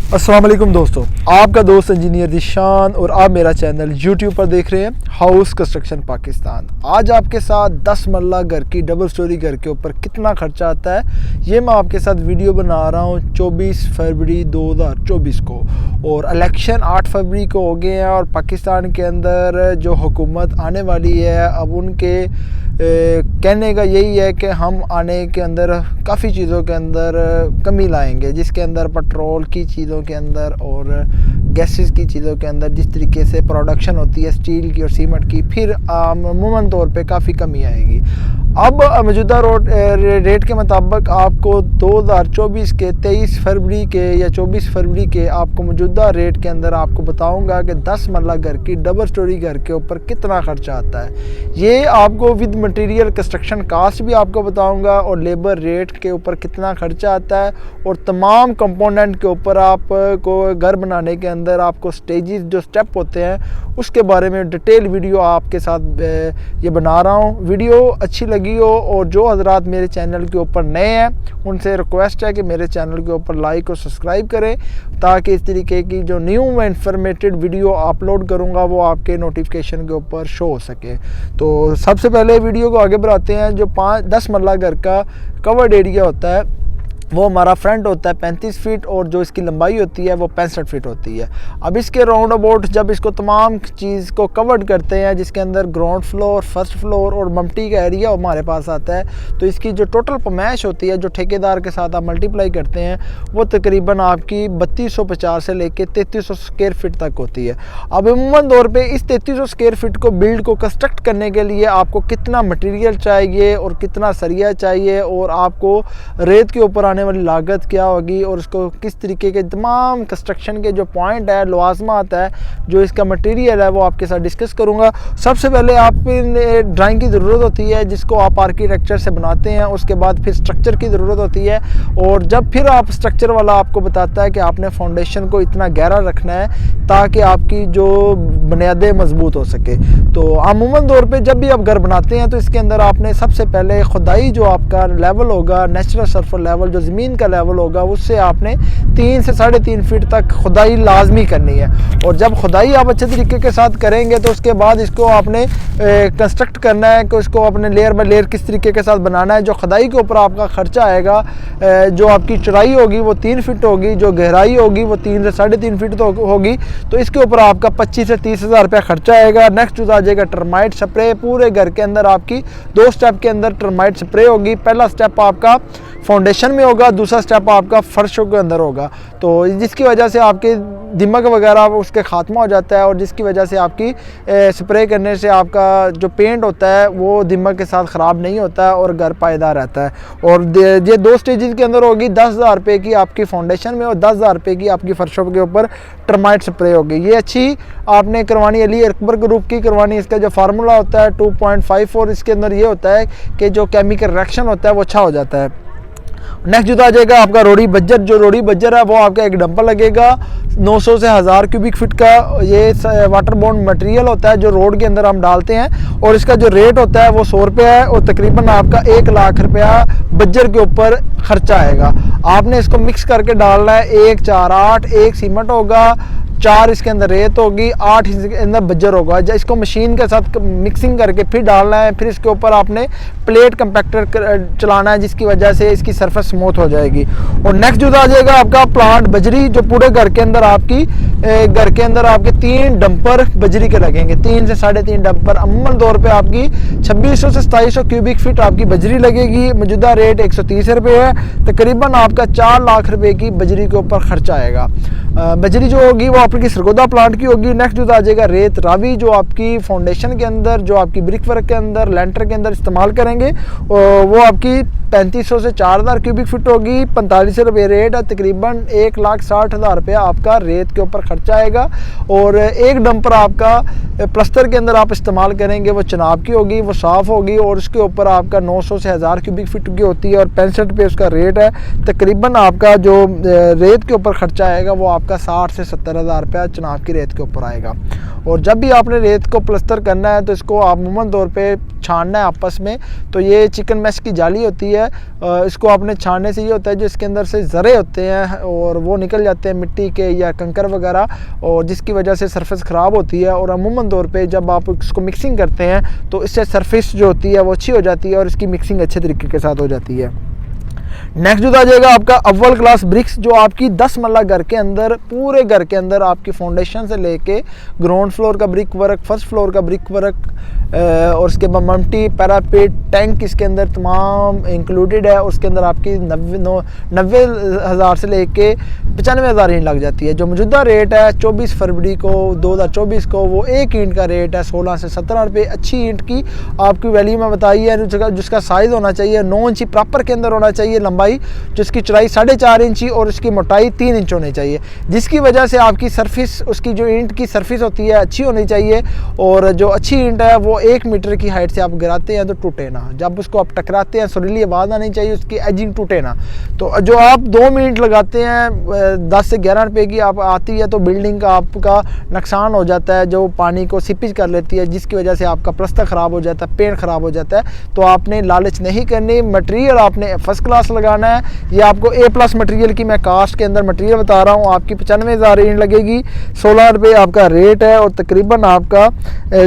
अस्सलाम वालेकुम दोस्तों, आपका दोस्त इंजीनियर ज़ीशान और आप मेरा चैनल YouTube पर देख रहे हैं हाउस कंस्ट्रक्शन पाकिस्तान। आज आपके साथ 10 मरला घर की डबल स्टोरी घर के ऊपर कितना खर्चा आता है ये मैं आपके साथ वीडियो बना रहा हूँ 24 फरवरी 2024 को। और इलेक्शन 8 फरवरी को हो गए हैं और पाकिस्तान के अंदर जो हुकूमत आने वाली है अब उनके कहने का यही है कि हम आने के अंदर काफ़ी चीज़ों के अंदर कमी लाएंगे, जिसके अंदर पेट्रोल की चीज़ों के अंदर और गैसेस की चीज़ों के अंदर जिस तरीके से प्रोडक्शन होती है स्टील की और सीमेंट की, फिर अमूमन तौर पे काफ़ी कमी आएगी। अब मौजूदा रेट के मुताबिक आपको 2024 के 23 फरवरी के या 24 फरवरी के आपको मौजूदा रेट के अंदर आपको बताऊंगा कि 10 मरला घर की डबल स्टोरी घर के ऊपर कितना खर्चा आता है। ये आपको विद मटेरियल कंस्ट्रक्शन कास्ट भी आपको बताऊंगा और लेबर रेट के ऊपर कितना खर्चा आता है और तमाम कंपोनेंट के ऊपर आपको घर बनाने के अंदर आपको स्टेजेस जो स्टेप होते हैं उसके बारे में डिटेल वीडियो आपके साथ ये बना रहा हूँ। वीडियो अच्छी लगी हो और जो हजरात मेरे चैनल के ऊपर नए हैं उनसे रिक्वेस्ट है कि मेरे चैनल के ऊपर लाइक और सब्सक्राइब करें ताकि इस तरीके की जो न्यू मैं इंफॉर्मेटिव वीडियो अपलोड करूंगा वो आपके नोटिफिकेशन के ऊपर शो हो सके। तो सबसे पहले वीडियो को आगे बढ़ाते हैं। जो 10 मरला घर का कवर्ड एरिया होता है वो हमारा फ्रंट होता है 35 फीट और जो इसकी लंबाई होती है वो 65 फीट होती है। अब इसके राउंड अबाउट जब इसको तमाम चीज़ को कवर्ड करते हैं जिसके अंदर ग्राउंड फ्लोर, फर्स्ट फ्लोर और मम्टी का एरिया हमारे पास आता है, तो इसकी जो टोटल पमैश होती है जो ठेकेदार के साथ आप मल्टीप्लाई करते हैं वो तकरीबन आपकी 3250 से लेके 3300 स्क्वायर फीट तक होती है। अब अमूमन तौर पर इस 3300 स्क्वायर फीट को बिल्ड को कंस्ट्रक्ट करने के लिए आपको कितना मटीरियल चाहिए और कितना सरिया चाहिए और आपको रेत के ऊपर आने वाली लागत क्या होगी और उसको किस तरीके के तमाम कंस्ट्रक्शन के जो पॉइंट है लवाजमात है जो इसका मटेरियल है वो आपके साथ डिस्कस करूंगा। सबसे पहले आप ड्राइंग की ज़रूरत होती है जिसको आप आर्किटेक्चर से बनाते हैं, उसके बाद फिर स्ट्रक्चर की ज़रूरत होती है और जब फिर आप स्ट्रक्चर वाला आपको बताता है कि आपने फाउंडेशन को इतना गहरा रखना है ताकि आपकी जो बुनियादें मजबूत हो सके। तो अमूमन तौर पर जब भी आप घर बनाते हैं तो इसके अंदर आपने सबसे पहले खुदाई जो आपका लेवल होगा नेचुरल सरफेस लेवल जो ज़मीन का लेवल होगा उससे आपने 3 से 3.5 फीट तक खुदाई लाजमी करनी है। और जब खुदाई आप अच्छे तरीके के साथ करेंगे तो उसके बाद इसको आपने कंस्ट्रक्ट करना है कि उसको अपने लेयर बाय लेयर किस तरीके के साथ बनाना है। जो खुदाई के ऊपर आपका खर्चा आएगा, जो आपकी चौड़ाई होगी वो 3 फीट होगी, जो गहराई होगी वो 3 से 3.5 फीट तो होगी, तो इसके ऊपर आपका 25 से 30 हज़ार रुपया खर्चा आएगा। नेक्स्ट आ जाएगा टर्माइट स्प्रे। पूरे घर के अंदर आपकी 2 स्टेप के अंदर टर्माइट स्प्रे होगी। पहला स्टेप आपका फाउंडेशन में होगा, दूसरा स्टेप आपका फर्शों के अंदर होगा, तो जिसकी वजह से आपके दिमक वगैरह उसके खात्मा हो जाता है और जिसकी वजह से आपकी स्प्रे करने से आपका जो पेंट होता है वो दिमक के साथ ख़राब नहीं होता है और घर पायदार रहता है। और ये 2 स्टेजेस के अंदर होगी 10,000 रुपये की आपकी फाउंडेशन में और 10,000 रुपये की आपकी फर्शों के ऊपर टर्माइट स्प्रे होगी। ये अच्छी आपने करवानी अली अकबर ग्रुप की करवानी। इसका जो फार्मूला होता है 2.54, इसके अंदर ये होता है कि जो केमिकल रिएक्शन होता है वो अच्छा हो जाता है। नेक्स्ट जो आ जाएगा आपका रोड़ी बज्जर। जो रोड़ी बज्जर है वो आपका एक डंपर लगेगा 900 से 1000 क्यूबिक फीट का। ये वाटर बॉन्ड मटेरियल होता है जो रोड के अंदर हम डालते हैं और इसका जो रेट होता है वो 100 रुपये है और तकरीबन आपका 1 लाख रुपया बज्जर के ऊपर खर्चा आएगा। आपने इसको मिक्स करके डालना है 1 4 8, 1 सीमेंट होगा, 4 इसके अंदर रेत होगी, 8 इसके अंदर बज्जर होगा। जब इसको मशीन के साथ मिक्सिंग करके फिर डालना है, फिर इसके ऊपर आपने प्लेट कंपैक्टर चलाना है जिसकी वजह से इसकी सरफेस स्मूथ हो जाएगी। और नेक्स्ट जो आ जाएगा आपका प्लांट बजरी। जो पूरे घर के अंदर आपके 3 डंपर बजरी के लगेंगे, 3 से 3.5 डंपर। अमूमन तौर पे आपकी 2600 से 2700 क्यूबिक फीट आपकी बजरी लगेगी। मौजूदा रेट 130 रुपये है। तकरीबन आपका 4 लाख रुपए की बजरी के ऊपर खर्चा आएगा। बजरी जो होगी वो आपकी सरगोदा प्लांट की होगी। नेक्स्ट जो आ जाएगा रेत रावी, जो आपकी फाउंडेशन के अंदर, जो आपकी ब्रिक वर्क के अंदर, लेंटर के अंदर इस्तेमाल करेंगे, वो आपकी 3500 से 4000 क्यूबिक फीट होगी। 45 रुपये रेट है। तकरीबन 1,60,000 रुपया आपका रेत के ऊपर खर्चा आएगा। और एक डंपर आपका प्लस्तर के अंदर आप इस्तेमाल करेंगे वो चनाब की होगी, वो साफ़ होगी और उसके ऊपर आपका 900 से 1000 क्यूबिक फीट की होती है और 65 रुपये उसका रेट है। तकरीबन आपका जो रेत के ऊपर खर्चा आएगा वो आपका 60 से 70,000 17,000 रुपया चनाब की रेत के ऊपर आएगा। और जब भी आपने रेत को प्लस्तर करना है तो इसको आप अमूमन तौर पे छानना है आपस में। तो ये चिकन मैश की जाली होती है, इसको आपने छानने से ये होता है जो इसके अंदर से ज़रे होते हैं और वो निकल जाते हैं मिट्टी के या कंकर वगैरह, और जिसकी वजह से सरफेस ख़राब होती है। और अमूमन तौर पे जब आप इसको मिक्सिंग करते हैं तो इससे सरफेस जो होती है वो अच्छी हो जाती है और इसकी मिक्सिंग अच्छे तरीके के साथ हो जाती है। नेक्स्ट जो आ जाएगा आपका अव्वल क्लास ब्रिक्स, जो आपकी 10 मरला घर के अंदर, पूरे घर के अंदर आपकी फाउंडेशन से लेके ग्राउंड फ्लोर का ब्रिक वर्क, फर्स्ट फ्लोर का ब्रिक वर्क और उसके बाद ममटी, पैरापेट, टैंक इसके अंदर तमाम इंक्लूडेड है। उसके अंदर आपकी 90,000 से लेके 95,000 ईंट लग जाती है। जो मौजूदा रेट है 24 फरवरी को 2024 को वो एक ईंट का रेट है 16 से 17 रुपये। अच्छी ईंट की आपकी वैल्यू में बताई है, जिसका साइज़ होना चाहिए 9 इंची प्रॉपर के अंदर होना चाहिए, लंबाई जिसकी चौड़ाई 4.5 इंची और उसकी मोटाई 3 इंच होनी चाहिए, जिसकी वजह से आपकी सरफेस, उसकी जो ईंट की सरफेस होती है अच्छी होनी चाहिए। और जो अच्छी ईंट है वो 1 मीटर की हाइट से आप गिराते हैं तो टूटे ना, जब उसको आप टकराते हैं सुरीली आवाज़ आनी चाहिए, उसकी एजिंग टूटे ना। तो जो आप 2 मिनट लगाते हैं 10 से 11 रुपये की आप आती है तो बिल्डिंग का आपका नुकसान हो जाता है, जो पानी को सीपेज कर लेती है, जिसकी वजह से आपका प्लस्तर ख़राब हो जाता है, पेंट ख़राब हो जाता है। तो आपने लालच नहीं करनी, मटेरियल आपने फर्स्ट क्लास लगाना है। ये आपको A+ मटेरियल की मैं कास्ट के अंदर मटेरियल बता रहा हूँ, आपकी 95,000 ईंट लगेगी, 16 रुपये आपका रेट है और तकरीबन आपका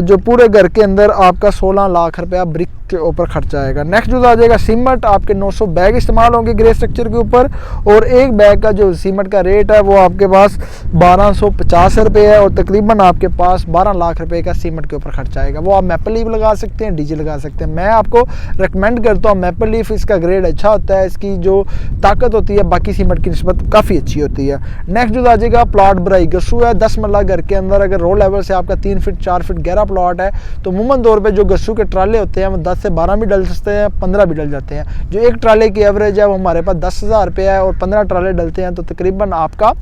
जो पूरे घर के अंदर आपका 16 लाख रुपया ब्रिक के ऊपर खर्चा आएगा। नेक्स्ट जो आ जाएगा सीमेंट, आपके 900 बैग इस्तेमाल होंगे ग्रे स्ट्रक्चर के ऊपर और एक बैग का जो सीमेंट का रेट है वो आपके पास 1250 रुपये है और तकरीबन आपके पास 12 लाख रुपए का सीमेंट के ऊपर खर्चा आएगा। वो आप मैपल लीफ लगा सकते हैं, डीजे लगा सकते हैं। मैं आपको रिकमेंड करता हूँ मैपल लीफ, इसका ग्रेड अच्छा होता है, इसकी जो ताकत होती है बाकी सीमेंट की निस्बत काफ़ी अच्छी होती है। नेक्स्ट जो आ जाएगा प्लॉट बराई गस्सू है, 10 मरला घर के अंदर अगर रो लेवल से आपका 3 फीट 4 फीट गहरा प्लॉट है तो अमूमन तौर पर जो गस्सू के ट्राले होते हैं वो 10 से 12 भी डल सकते हैं, 15 भी डल जाते हैं। जो एक ट्राले की एवरेज है वो हमारे पास 10,000 रुपये है और 15 ट्राले डलते हैं तो तकरीबन आपका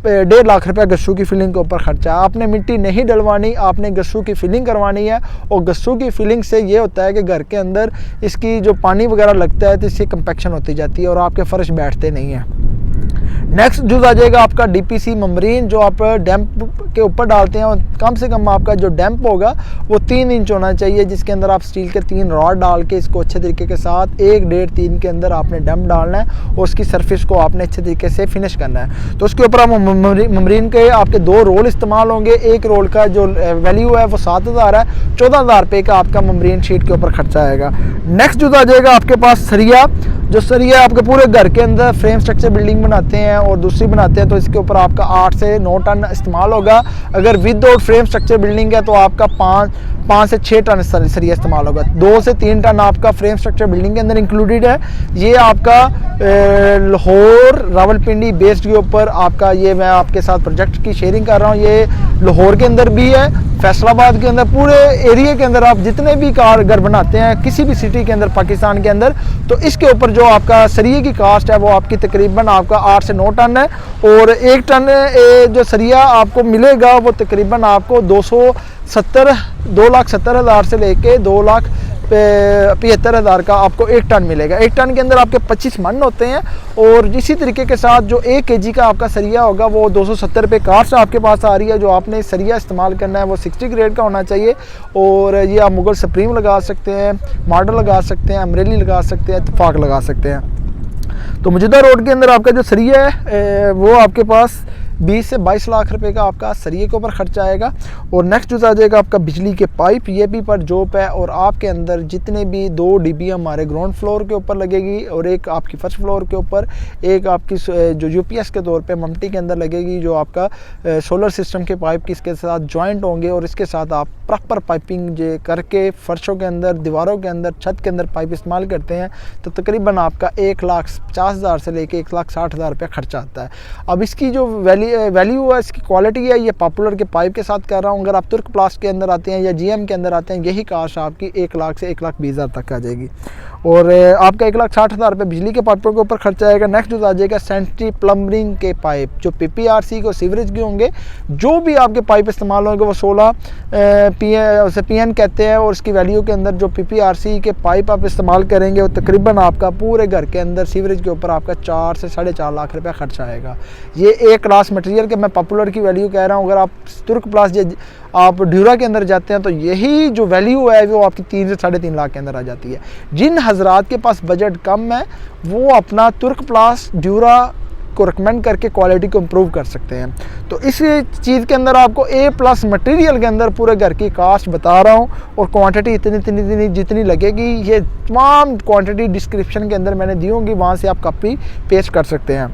1.5 लाख रुपया गस्सू की फिलिंग के ऊपर खर्चा है। आपने मिट्टी नहीं डलवानी, आपने गस्सू की फिलिंग करवानी है और गस्सू की फिलिंग से ये होता है कि घर के अंदर इसकी जो पानी वगैरह लगता है तो इसकी कंपैक्शन होती जाती है और आपके फर्श बैठते नहीं हैं। नेक्स्ट जो आ जाएगा आपका DPC ममरीन, जो आप डैम्प के ऊपर डालते हैं और कम से कम आपका जो डैम्प होगा वो 3 इंच होना चाहिए, जिसके अंदर आप स्टील के 3 रॉड डाल के इसको अच्छे तरीके के साथ 1-1.5-3 के अंदर आपने डैम्प डालना है और उसकी सरफेस को आपने अच्छे तरीके से फिनिश करना है। तो उसके ऊपर आप ममरीन के आपके 2 रोल इस्तेमाल होंगे। एक रोल का जो वैल्यू है वो 7,000 है, 14,000 रुपये का आपका ममरीन शीट के ऊपर खर्चा आएगा। नेक्स्ट जो आ जाएगा आपके पास सरिया, जो सरिया आपके पूरे घर के अंदर फ्रेम स्ट्रक्चर बिल्डिंग बनाते हैं और दूसरी बनाते हैं तो इसके ऊपर आपका 8 से 9 टन इस्तेमाल होगा। अगर विदाउट फ्रेम स्ट्रक्चर बिल्डिंग है तो आपका 5 से 6 टन सरिया इस्तेमाल होगा। 2 से 3 टन आपका फ्रेम स्ट्रक्चर बिल्डिंग के अंदर इंक्लूडेड है। ये आपका लाहौर रावलपिंडी बेस्ड के ऊपर आपका, ये मैं आपके साथ प्रोजेक्ट की शेयरिंग कर रहा हूँ, ये लाहौर के अंदर भी है, फैसलाबाद के अंदर, पूरे एरिया के अंदर आप जितने भी कार घर बनाते हैं किसी भी सिटी के अंदर पाकिस्तान के अंदर, तो इसके ऊपर जो आपका सरिये की कास्ट है वो आपकी तकरीबन आपका 8 से 9 टन है और 1 टन जो सरिया आपको मिलेगा वो तकरीबन आपको 2,70,000 से लेके 2,75,000 का आपको 1 टन मिलेगा। 1 टन के अंदर आपके 25 मन होते हैं और इसी तरीके के साथ जो 1 kg का आपका सरिया होगा वो 270 रुपये कास्ट आपके पास आ रही है। जो आपने सरिया इस्तेमाल करना है वो 60 ग्रेड का होना चाहिए और ये आप मुगल सुप्रीम लगा सकते हैं, मॉडल लगा सकते हैं, अमरेली लगा सकते हैं, इत्तेफाक लगा सकते हैं। तो मौजूदा रोड के अंदर आपका जो सरिया है वो आपके पास 20 से 22 लाख रुपए का आपका सरिये के ऊपर खर्चा आएगा। और नेक्स्ट जो आ जाएगा आपका बिजली के पाइप, ये भी पर जॉब है और आपके अंदर जितने भी 2 DB हमारे ग्राउंड फ्लोर के ऊपर लगेगी और एक आपकी फर्स्ट फ्लोर के ऊपर, एक आपकी जो UPS के तौर पे ममटी के अंदर लगेगी, जो आपका सोलर सिस्टम के पाइप की इसके साथ जॉइंट होंगे और इसके साथ आप प्रॉपर पाइपिंग करके फर्शों के अंदर, दीवारों के अंदर, छत के अंदर पाइप इस्तेमाल करते हैं तो तकरीबन आपका 1,50,000 से लेके 1,60,000 रुपया खर्चा आता है। अब इसकी जो वैल्यू है, इसकी क्वालिटी है, ये पॉपुलर के पाइप के साथ कर रहा हूँ। अगर आप तुर्क प्लास्ट के अंदर आते हैं या GM के अंदर आते हैं, यही कास्ट आपकी 1 लाख से 1,20,000 तक आ जाएगी। और आपका 1,60,000 रुपये बिजली के पाइपों के ऊपर खर्चा आएगा। नेक्स्ट जो आ जाएगा सेंट्री प्लम्बिंग के पाइप, जो PPRC को सीवरेज के होंगे, जो भी आपके पाइप इस्तेमाल होंगे वो 16 उसे PN कहते हैं, और उसकी वैल्यू के अंदर जो PPRC के पाइप आप इस्तेमाल करेंगे वो तकरीबन आपका पूरे घर के अंदर सीवरेज के ऊपर आपका 4 से 4.5 लाख रुपये खर्चा आएगा। ये एक क्लास मटेरियल के मैं पॉपुलर की वैल्यू कह रहा हूँ। अगर आप तुर्क प्लास आप ड्यूरा के अंदर जाते हैं तो यही जो वैल्यू है वो आपकी 3 से 3.5 लाख के अंदर आ जाती है। जिन हजरात के पास बजट कम है वो अपना तुर्क प्लास ड्यूरा को रिकमेंड करके क्वालिटी को इम्प्रूव कर सकते हैं। तो इस चीज़ के अंदर आपको A+ मटेरियल के अंदर पूरे घर की कास्ट बता रहा हूँ, और क्वांटिटी इतनी जितनी लगेगी ये तमाम क्वांटिटी डिस्क्रिप्शन के अंदर मैंने दी होंगी, वहाँ से आप कॉपी पेस्ट कर सकते हैं।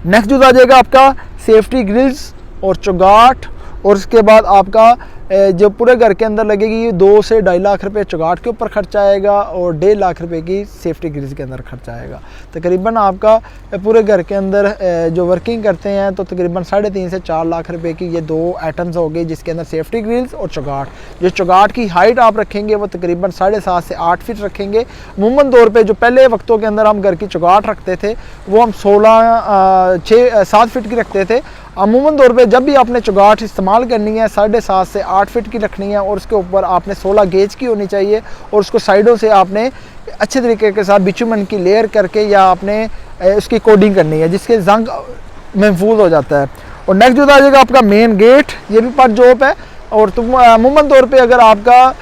नेक्स्ट जो आ जाएगा आपका सेफ्टी ग्रिल्स और चौगाट, और उसके बाद आपका जो पूरे घर के अंदर लगेगी 2 से 2.5 लाख रुपए चौगाट के ऊपर खर्चा आएगा, और 1.5 लाख रुपए की सेफ्टी ग्रिल्स के अंदर खर्चा आएगा। तकरीबन आपका पूरे घर के अंदर जो वर्किंग करते हैं तो तकरीबन 3.5 से 4 लाख रुपए की ये 2 आइटम्स हो गई, जिसके अंदर सेफ्टी ग्रिल्स और चौगाट। जो चौगाट की हाइट आप रखेंगे वो तकरीबन 7.5 से 8 फीट रखेंगे। अमूमन तौर पर जो पहले वक्तों के अंदर हम घर की चौगाट रखते थे वो हम 7 फीट की रखते थे। अमूमन तौर पे जब भी आपने चौगाट इस्तेमाल करनी है 7.5 से 8 फीट की रखनी है, और उसके ऊपर आपने 16 गेज की होनी चाहिए, और उसको साइडों से आपने अच्छे तरीके के साथ बिचुमन की लेयर करके या आपने उसकी कोडिंग करनी है, जिसके जंग महफूज हो जाता है। और नेक्स्ट जो आ जाएगा आपका मेन गेट, ये भी पर जॉब है। और तुम अमूमन तौर पे अगर आपका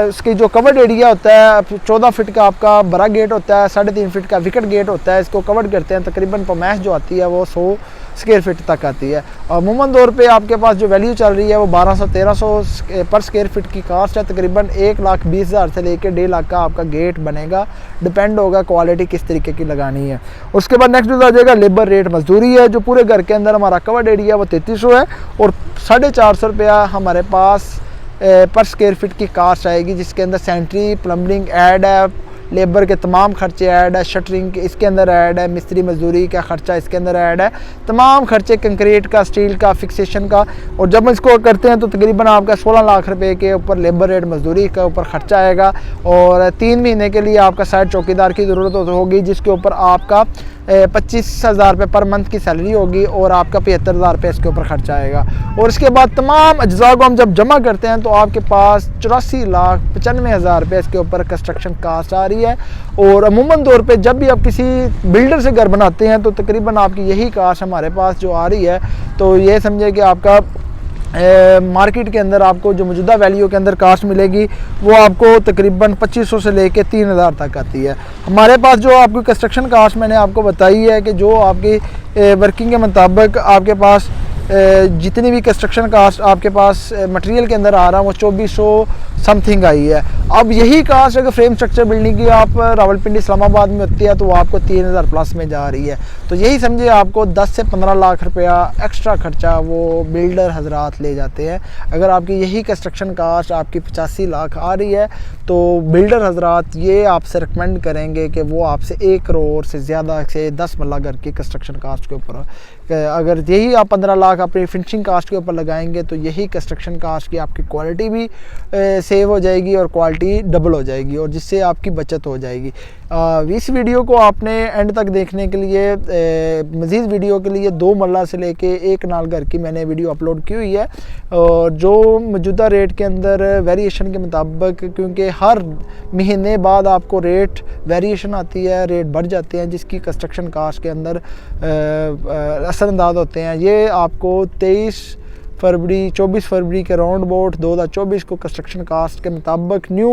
इसकी जो कवर्ड एरिया होता है 14 फीट का आपका बड़ा गेट होता है, 3.5 फीट का विकेट गेट होता है, इसको कवर करते हैं। तकरीबन पमैश जो आती है वो 100 स्क्वायर फीट तक आती है। और अमूमन तौर पे आपके पास जो वैल्यू चल रही है वो 1200-1300 पर स्क्वायर फीट की कास्ट है। तकरीबन 1,20,000 से लेकर 1.5 लाख का आपका गेट बनेगा, डिपेंड होगा क्वालिटी किस तरीके की लगानी है। उसके बाद नेक्स्ट आ जाएगा लेबर रेट मजदूरी है। जो पूरे घर के अंदर हमारा कवर्ड एरिया वो 3300 है, और 450 रुपया हमारे पास पर स्क्वायर फीट की कास्ट आएगी, जिसके अंदर सेंट्री प्लम्बिंग ऐड है, लेबर के तमाम खर्चे ऐड है, शटरिंग इसके अंदर ऐड है, मिस्त्री मजदूरी का खर्चा इसके अंदर ऐड है, तमाम खर्चे कंक्रीट का, स्टील का, फिक्सेशन का। और जब इसको करते हैं तो तकरीबन आपका 16 लाख रुपए के ऊपर लेबर रेट मजदूरी का ऊपर खर्चा आएगा। और 3 महीने के लिए आपका साइड चौकीदार की ज़रूरत होगी, जिसके ऊपर आपका 25,000 रुपये पर मंथ की सैलरी होगी, और आपका 75,000 रुपये इसके ऊपर खर्चा आएगा। और इसके बाद तमाम अज्जा को हम जब जमा करते हैं तो आपके पास 84,95,000 रुपये इसके ऊपर कंस्ट्रक्शन कास्ट आ रही है। और अमूमन तौर पे जब भी आप किसी बिल्डर से घर बनाते हैं तो तकरीबन आपकी यही कास्ट हमारे पास जो आ रही है। तो ये समझे कि आपका मार्केट के अंदर आपको जो मौजूदा वैल्यू के अंदर कास्ट मिलेगी वो आपको तकरीबन 2500 से लेके 3,000 तक आती है। हमारे पास जो आपकी कंस्ट्रक्शन कास्ट मैंने आपको बताई है कि जो आपकी वर्किंग के मुताबिक आपके पास जितनी भी कंस्ट्रक्शन कास्ट आपके पास मटेरियल के अंदर आ रहा है वो 2400 समथिंग आई है। अब यही कास्ट अगर फ्रेम स्ट्रक्चर बिल्डिंग की आप रावलपिंडी इस्लामाबाद में होती है तो वो आपको 3,000 प्लस में जा रही है। तो यही समझिए आपको 10 से 15 लाख रुपया एक्स्ट्रा खर्चा वो बिल्डर हजरात ले जाते हैं। अगर आपकी यही कंस्ट्रक्शन कास्ट आपकी 85 लाख आ रही है तो बिल्डर हजरात ये आपसे रिकमेंड करेंगे कि वो आपसे 1 करोड़ से ज़्यादा से 10 मरला घर की कंस्ट्रक्शन कास्ट के ऊपर, अगर यही आप 15 लाख अपनी फिनिशिंग कास्ट के ऊपर लगाएंगे तो यही कंस्ट्रक्शन कास्ट की आपकी क्वालिटी भी सेव हो जाएगी और क्वालिटी डबल हो जाएगी, और जिससे आपकी बचत हो जाएगी। इस वीडियो को आपने एंड तक देखने के लिए मज़ीद वीडियो के लिए 2 मरला से लेके 1 कनाल घर की मैंने वीडियो अपलोड की हुई है, और जो मौजूदा रेट के अंदर वेरिएशन के मुताबिक, क्योंकि हर महीने बाद आपको रेट वेरिएशन आती है, रेट बढ़ जाते हैं जिसकी कंस्ट्रक्शन कास्ट के अंदर असरअंदाज होते हैं। ये आपको 24 फरवरी के राउंड अबाउट 2024 को कंस्ट्रक्शन कास्ट के मुताबिक न्यू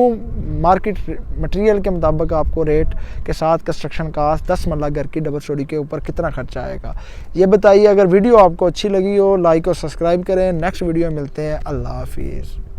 मार्केट मटेरियल के मुताबिक आपको रेट के साथ कंस्ट्रक्शन कास्ट 10 मरला घर की डबल स्टोरी के ऊपर कितना खर्चा आएगा ये बताइए। अगर वीडियो आपको अच्छी लगी हो लाइक और सब्सक्राइब करें। नेक्स्ट वीडियो में मिलते हैं। अल्लाह हाफिज़।